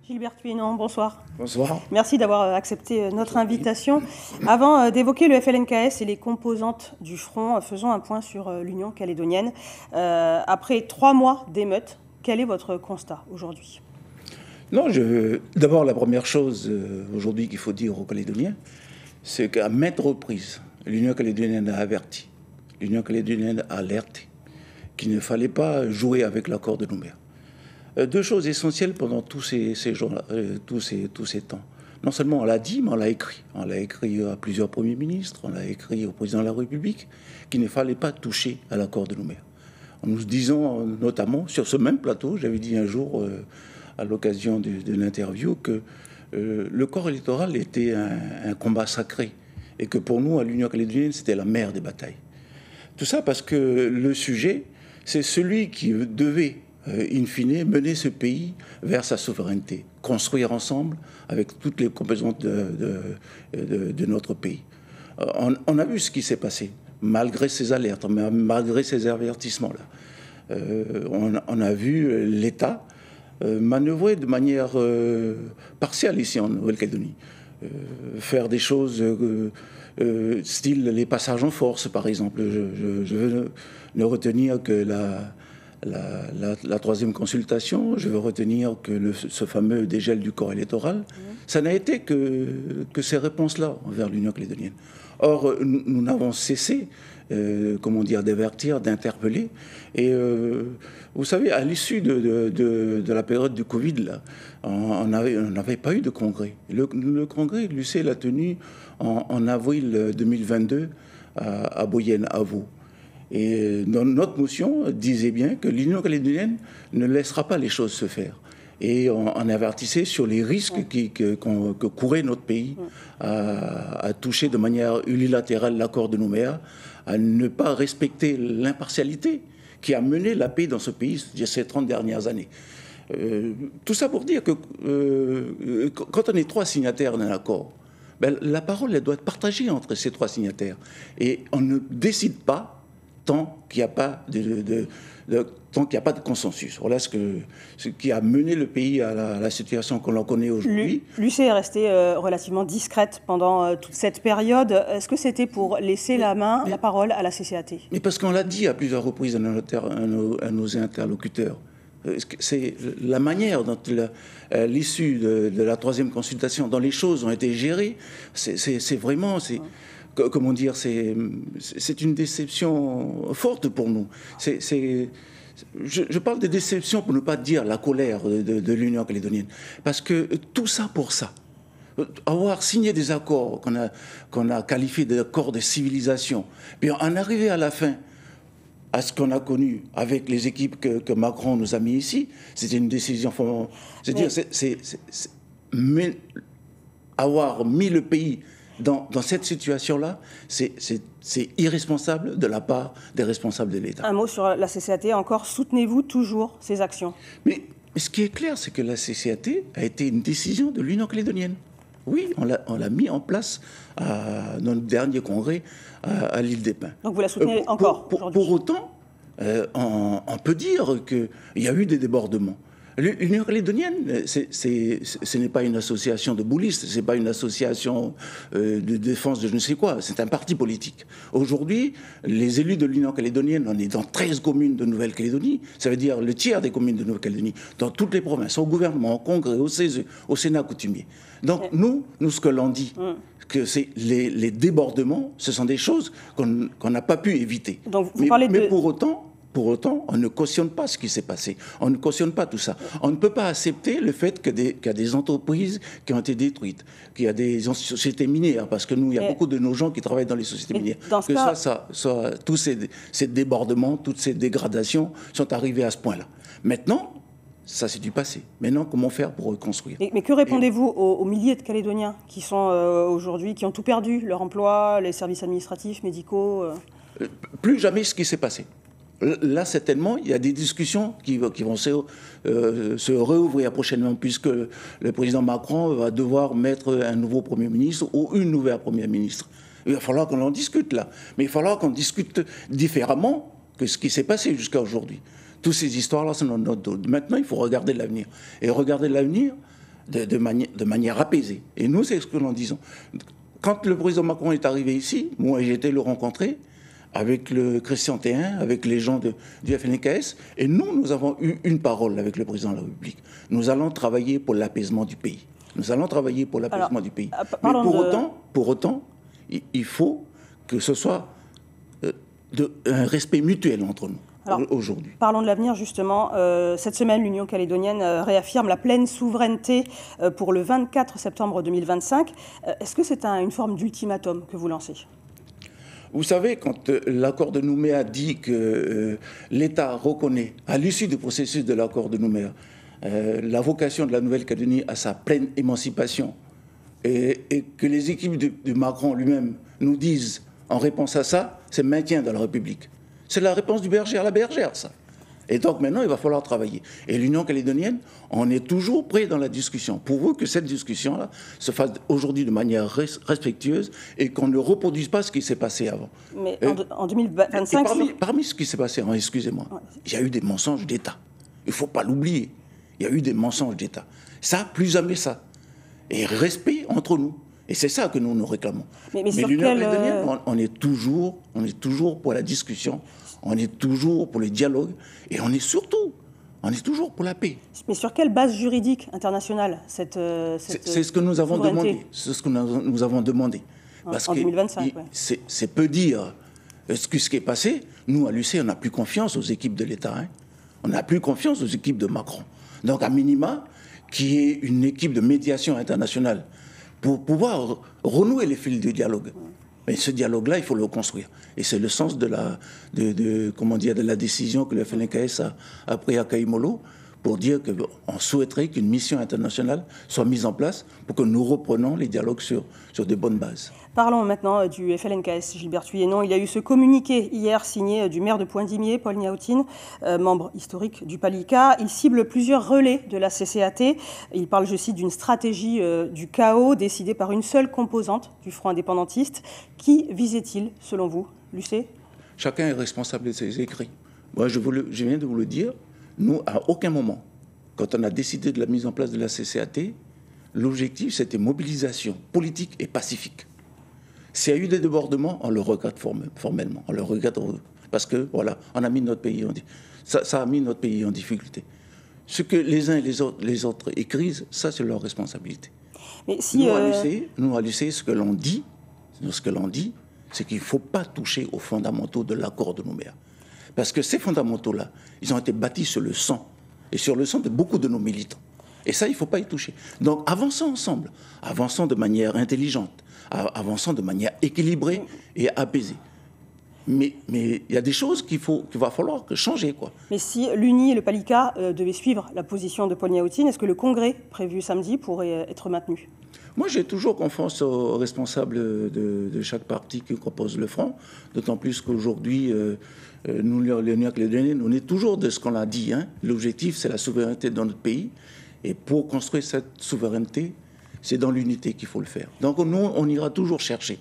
Gilbert Thuénan, bonsoir. Bonsoir. Merci d'avoir accepté notre invitation. Avant d'évoquer le FLNKS et les composantes du front, faisons un point sur l'Union calédonienne. Après 3 mois d'émeutes, quel est votre constat aujourd'hui ? Non, d'abord, la première chose aujourd'hui qu'il faut dire aux Calédoniens, c'est qu'à maintes reprises, l'Union calédonienne a averti, l'Union calédonienne a alerté qu'il ne fallait pas jouer avec l'accord de Nouméa. 2 choses essentielles pendant tous ces jours-là, tous ces temps. Non seulement on l'a dit, mais on l'a écrit. On l'a écrit à plusieurs premiers ministres, on l'a écrit au président de la République, qu'il ne fallait pas toucher à l'accord de Nouméa. Nous disons notamment, sur ce même plateau, j'avais dit un jour, à l'occasion de l'interview, que le corps électoral était un combat sacré, et que pour nous, à l'Union calédonienne, c'était la mère des batailles. Tout ça parce que le sujet, c'est celui qui devait in fine, mener ce pays vers sa souveraineté, construire ensemble avec toutes les composantes de notre pays. On a vu ce qui s'est passé, malgré ces alertes, malgré ces avertissements-là. On a vu l'État manœuvrer de manière partielle ici en Nouvelle-Calédonie, faire des choses style les passages en force, par exemple. Je veux ne retenir que la troisième consultation, je veux retenir que ce fameux dégel du corps électoral, ça n'a été que ces réponses-là envers l'Union calédonienne. Or, nous n'avons cessé, d'avertir, d'interpeller. Et vous savez, à l'issue de la période du Covid, là, on n'avait pas eu de congrès. Le congrès, l'UC l'a tenu en avril 2022 à Boyenne, à Vaud. Et notre motion disait bien que l'Union calédonienne ne laissera pas les choses se faire. Et on avertissait sur les risques que courait notre pays à toucher de manière unilatérale l'accord de Nouméa, à ne pas respecter l'impartialité qui a mené la paix dans ce pays ces 30 dernières années. Tout ça pour dire que quand on est 3 signataires d'un accord, la parole elle doit être partagée entre ces 3 signataires. Et on ne décide pas tant qu'il n'y a pas de consensus. Voilà ce qui a mené le pays à la situation qu'on en connaît aujourd'hui. L'UC est restée relativement discrète pendant toute cette période. Est-ce que c'était pour laisser la parole à la CCAT ? Mais parce qu'on l'a dit à plusieurs reprises à nos interlocuteurs. C'est la manière dont l'issue de la 3e consultation, dont les choses ont été gérées, c'est vraiment... Comment dire, c'est une déception forte pour nous. Je parle de déception pour ne pas dire la colère de l'Union calédonienne. Parce que tout ça pour ça, avoir signé des accords qu'on a qualifiés d'accords de civilisation, puis en arriver à la fin à ce qu'on a connu avec les équipes que Macron nous a mis ici, c'était une décision... C'est-à-dire, mais avoir mis le pays... Dans cette situation-là, c'est irresponsable de la part des responsables de l'État. Un mot sur la CCAT encore. Soutenez-vous toujours ces actions ? Mais ce qui est clair, c'est que la CCAT a été une décision de l'Union calédonienne. Oui, on l'a mis en place dans notre dernier congrès à l'île des Pins. Donc vous la soutenez encore aujourd'hui ? Pour autant, on peut dire qu'il y a eu des débordements. L'Union calédonienne, ce n'est pas une association de boulistes, ce n'est pas une association de défense de je ne sais quoi, c'est un parti politique. Aujourd'hui, les élus de l'Union calédonienne, on est dans 13 communes de Nouvelle-Calédonie, ça veut dire le tiers des communes de Nouvelle-Calédonie, dans toutes les provinces, au gouvernement, au congrès, au CESE, au Sénat coutumier. Donc nous ce que l'on dit, que c'est les débordements, ce sont des choses qu'on n'a pas pu éviter. Donc vous parlez mais pour autant, on ne cautionne pas ce qui s'est passé. On ne cautionne pas tout ça. On ne peut pas accepter le fait qu'il y a des entreprises qui ont été détruites, qu'il y a des sociétés minières, parce que nous, il y a beaucoup de nos gens qui travaillent dans les sociétés minières. Tous ces débordements, toutes ces dégradations sont arrivés à ce point-là. Maintenant, ça c'est du passé. Maintenant, comment faire pour reconstruire ? Mais que répondez-vous aux milliers de Calédoniens qui sont aujourd'hui, qui ont tout perdu, leur emploi, les services administratifs, médicaux Plus jamais ce qui s'est passé. Là, certainement, il y a des discussions qui vont se réouvrir prochainement, puisque le président Macron va devoir mettre un nouveau Premier ministre ou une nouvelle Première ministre. Il va falloir qu'on en discute là. Mais il va falloir qu'on discute différemment que ce qui s'est passé jusqu'à aujourd'hui. Toutes ces histoires-là sont dans notre dos. Maintenant, il faut regarder l'avenir. Et regarder l'avenir, de manière apaisée. Et nous, c'est ce que nous disons. Quand le président Macron est arrivé ici, moi j'ai été le rencontrer avec le Christian Théin, avec les gens du FLNKS, et nous avons eu une parole avec le président de la République. Nous allons travailler pour l'apaisement du pays. Nous allons travailler pour l'apaisement du pays. Mais pour autant, il faut que ce soit un respect mutuel entre nous. Alors, aujourd'hui. Parlons de l'avenir, justement. Cette semaine, l'Union calédonienne réaffirme la pleine souveraineté pour le 24 septembre 2025. Est-ce que c'est une forme d'ultimatum que vous lancez ? Vous savez, quand l'accord de Nouméa dit que l'État reconnaît, à l'issue du processus de l'accord de Nouméa, la vocation de la Nouvelle-Calédonie à sa pleine émancipation, et que les équipes de Macron lui-même nous disent, en réponse à ça, c'est maintien dans la République. C'est la réponse du berger à la bergère, ça. Et donc maintenant, il va falloir travailler. Et l'Union calédonienne, on est toujours prêt dans la discussion. Pour que cette discussion-là se fasse aujourd'hui de manière respectueuse et qu'on ne reproduise pas ce qui s'est passé avant. Mais en 2025... Parmi ce qui s'est passé, excusez-moi, il y a eu des mensonges d'État. Il ne faut pas l'oublier. Il y a eu des mensonges d'État. Ça, plus jamais ça. Et respect entre nous. Et c'est ça que nous réclamons. Mais l'Union calédonienne, on est toujours pour la discussion, on est toujours pour le dialogue, et on est toujours pour la paix. Mais sur quelle base juridique internationale c'est ce que nous avons demandé. C'est ce que nous avons demandé. Parce en 2025, c'est peu dire ce qui est passé. Nous, à l'UC, on n'a plus confiance aux équipes de l'État. Hein. On n'a plus confiance aux équipes de Macron. Donc, à minima, qui est une équipe de médiation internationale, pour pouvoir renouer les fils du dialogue. Mais ce dialogue-là, il faut le construire. Et c'est le sens de la décision que le FLNKS a prise à Kaimolo pour dire qu'on souhaiterait qu'une mission internationale soit mise en place pour que nous reprenions les dialogues sur de bonnes bases. Parlons maintenant du FLNKS, Gilbert Thuyennon. Il y a eu ce communiqué hier signé du maire de Pointe-Dimier, Paul Niaoutine, membre historique du PALICA. Il cible plusieurs relais de la CCAT. Il parle, je cite, d'une stratégie du chaos décidée par une seule composante du Front indépendantiste. Qui visait-il, selon vous, Lucé ? Chacun est responsable de ses écrits. Moi, je viens de vous le dire. Nous, à aucun moment, quand on a décidé de la mise en place de la CCAT, l'objectif, c'était mobilisation politique et pacifique. S'il y a eu des débordements, on le regrette formellement. On le regrette parce que, voilà, on a mis notre pays ça a mis notre pays en difficulté. Ce que les uns et les autres écrivent, ça, c'est leur responsabilité. Mais si, nous, à l'UC, ce que l'on dit, c'est qu'il ne faut pas toucher aux fondamentaux de l'accord de Nouméa. Parce que ces fondamentaux-là, ils ont été bâtis sur le sang, et sur le sang de beaucoup de nos militants. Et ça, il ne faut pas y toucher. Donc, avançons ensemble, avançons de manière intelligente, avançons de manière équilibrée et apaisée. Mais il y a des choses qu'il va falloir changer, quoi. Mais si l'UNI et le PALICA devaient suivre la position de Paul Niaoutine, est-ce que le congrès prévu samedi pourrait être maintenu ? Moi, j'ai toujours confiance aux responsables de chaque parti qui compose le Front, d'autant plus qu'aujourd'hui, nous, l'Union calédonienne, on est toujours de ce qu'on a dit. Hein. L'objectif, c'est la souveraineté dans notre pays. Et pour construire cette souveraineté, c'est dans l'unité qu'il faut le faire. Donc nous, on ira toujours chercher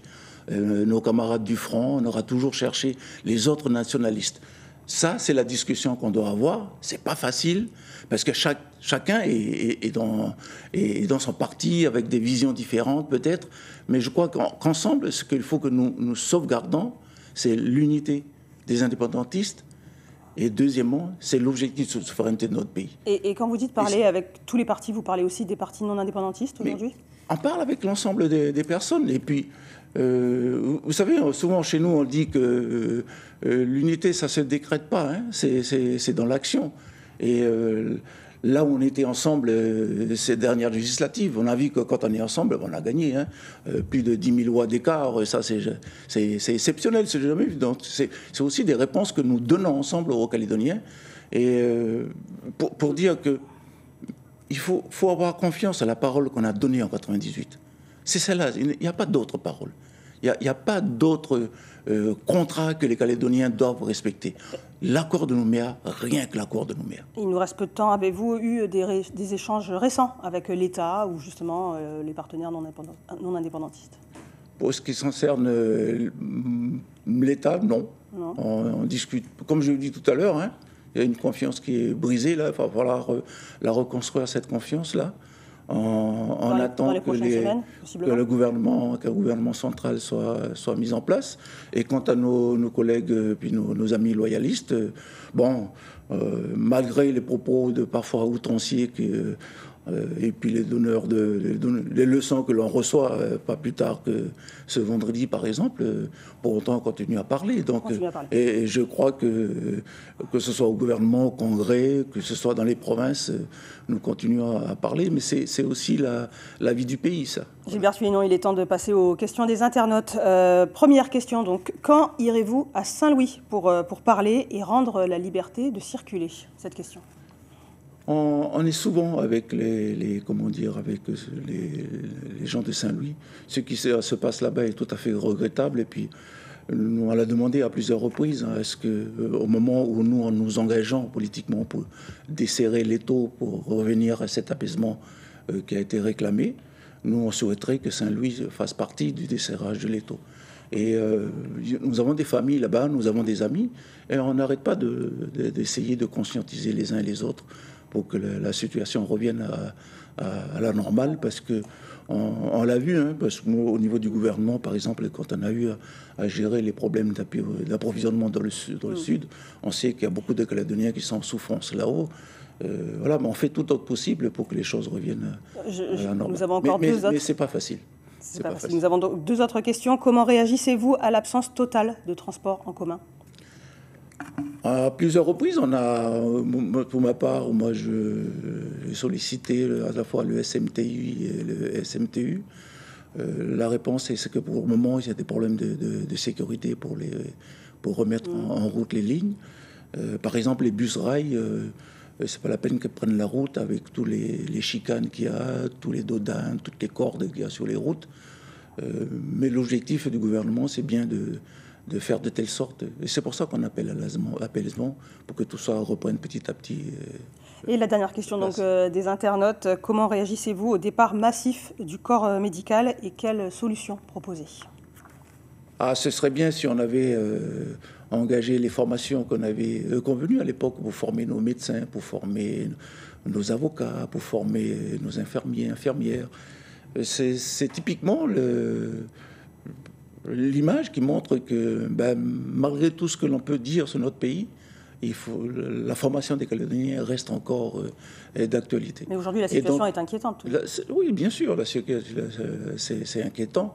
nos camarades du Front, on aura toujours cherché les autres nationalistes. Ça, c'est la discussion qu'on doit avoir. C'est pas facile, parce que chacun est dans son parti, avec des visions différentes peut-être. Mais je crois qu'ensemble, ce qu'il faut que nous sauvegardons, c'est l'unité des indépendantistes. Et deuxièmement, c'est l'objectif de souveraineté de notre pays. Et quand vous dites parler avec tous les partis, vous parlez aussi des partis non indépendantistes aujourd'hui ? On parle avec l'ensemble des personnes. Et puis, vous savez, souvent chez nous, on dit que l'unité, ça ne se décrète pas. Hein, c'est dans l'action. Et là où on était ensemble ces dernières législatives, on a vu que quand on est ensemble, on a gagné. Hein, plus de 10 000 voix d'écart, ça c'est exceptionnel, c'est jamais vu. Donc c'est aussi des réponses que nous donnons ensemble aux Calédoniens. Et pour dire que il faut avoir confiance à la parole qu'on a donnée en 98. C'est celle-là, il n'y a pas d'autre parole. Il n'y a pas d'autre contrat que les Calédoniens doivent respecter. L'accord de Nouméa, rien que l'accord de Nouméa. Il nous reste peu de temps. Avez-vous eu des échanges récents avec l'État ou justement les partenaires non indépendantistes ? Pour ce qui concerne l'État, non. On discute, comme je l'ai dit tout à l'heure, hein, il y a une confiance qui est brisée, là, il va falloir la reconstruire, cette confiance-là. On attend que le gouvernement central soit mis en place. Et quant à nos collègues, puis nos amis loyalistes, malgré les propos parfois outranciers et puis les leçons que l'on reçoit pas plus tard que ce vendredi, par exemple, pour autant on continue à parler. Et je crois que ce soit au gouvernement, au Congrès, que ce soit dans les provinces, nous continuons à parler, mais c'est aussi la vie du pays, ça. Gilbert Thuyenot, il est temps de passer aux questions des internautes. Première question, donc, quand irez-vous à Saint-Louis pour parler et rendre la liberté de circuler? Cette question. On est souvent avec les gens de Saint-Louis. Ce qui se passe là-bas est tout à fait regrettable. Et puis, on l'a demandé à plusieurs reprises. Est-ce qu'au moment où nous nous engageons politiquement pour desserrer l'étau, pour revenir à cet apaisement qui a été réclamé, nous, on souhaiterait que Saint-Louis fasse partie du desserrage de l'étau. Et nous avons des familles là-bas, nous avons des amis, et on n'arrête pas d'essayer de conscientiser les uns et les autres pour que la situation revienne à la normale, parce que on l'a vu, parce qu'au niveau du gouvernement, par exemple, quand on a eu à gérer les problèmes d'approvisionnement dans le sud, on sait qu'il y a beaucoup de Calédoniens qui sont en souffrance là-haut. Mais on fait tout autre possible pour que les choses reviennent à la normale. Nous avons encore mais c'est pas facile. C'est pas facile. Nous avons donc deux autres questions. Comment réagissez-vous à l'absence totale de transport en commun? À plusieurs reprises, pour ma part, moi, j'ai sollicité à la fois le SMTI et le SMTU. La réponse est que pour le moment, il y a des problèmes de sécurité pour remettre en route les lignes. Par exemple, les bus rails, c'est pas la peine qu'ils prennent la route avec tous les chicanes qu'il y a, tous les dodans, toutes les cordes qu'il y a sur les routes. Mais l'objectif du gouvernement, c'est bien de faire de telle sorte. Et c'est pour ça qu'on appelle à l'apaisement, pour que tout ça reprenne petit à petit. Et la dernière question donc, des internautes, comment réagissez-vous au départ massif du corps médical et quelles solutions proposez? Ce serait bien si on avait engagé les formations qu'on avait convenues à l'époque pour former nos médecins, pour former nos avocats, pour former nos infirmiers, infirmières. C'est typiquement l'image qui montre que malgré tout ce que l'on peut dire sur notre pays, la formation des Calédoniens reste encore d'actualité. Mais aujourd'hui, la situation est inquiétante. Oui, bien sûr, c'est inquiétant.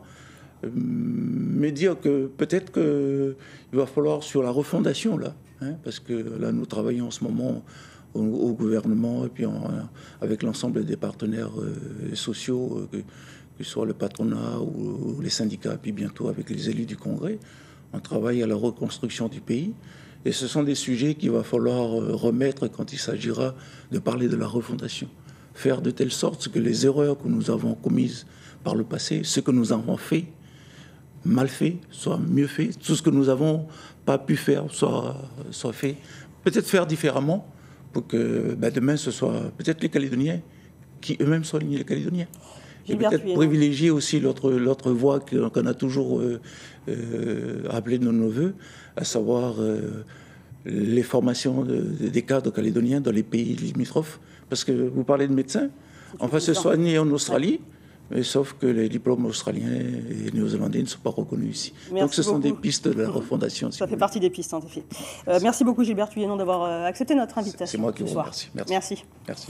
Mais dire que peut-être qu'il va falloir sur la refondation, là, parce que là, nous travaillons en ce moment au gouvernement et puis avec l'ensemble des partenaires sociaux, que ce soit le patronat ou les syndicats, puis bientôt avec les élus du Congrès. On travaille à la reconstruction du pays. Et ce sont des sujets qu'il va falloir remettre quand il s'agira de parler de la refondation. Faire de telle sorte que les erreurs que nous avons commises par le passé, ce que nous avons fait, mal fait, soit mieux fait. Tout ce que nous n'avons pas pu faire soit fait. Peut-être faire différemment pour que demain, ce soit peut-être les Calédoniens qui eux-mêmes soignent les Calédoniens. Et peut-être privilégier aussi l'autre voie qu'on a toujours appelée de nos voeux, à savoir les formations des cadres calédoniens dans les pays limitrophes. Parce que vous parlez de médecins, on va se soigner en Australie, mais sauf que les diplômes australiens et néo-zélandais ne sont pas reconnus ici. Donc ce sont des pistes de la refondation. Ça fait partie des pistes, en effet. Merci beaucoup Gilbert Thuyenot d'avoir accepté notre invitation. C'est moi qui vous remercie. Merci. Merci.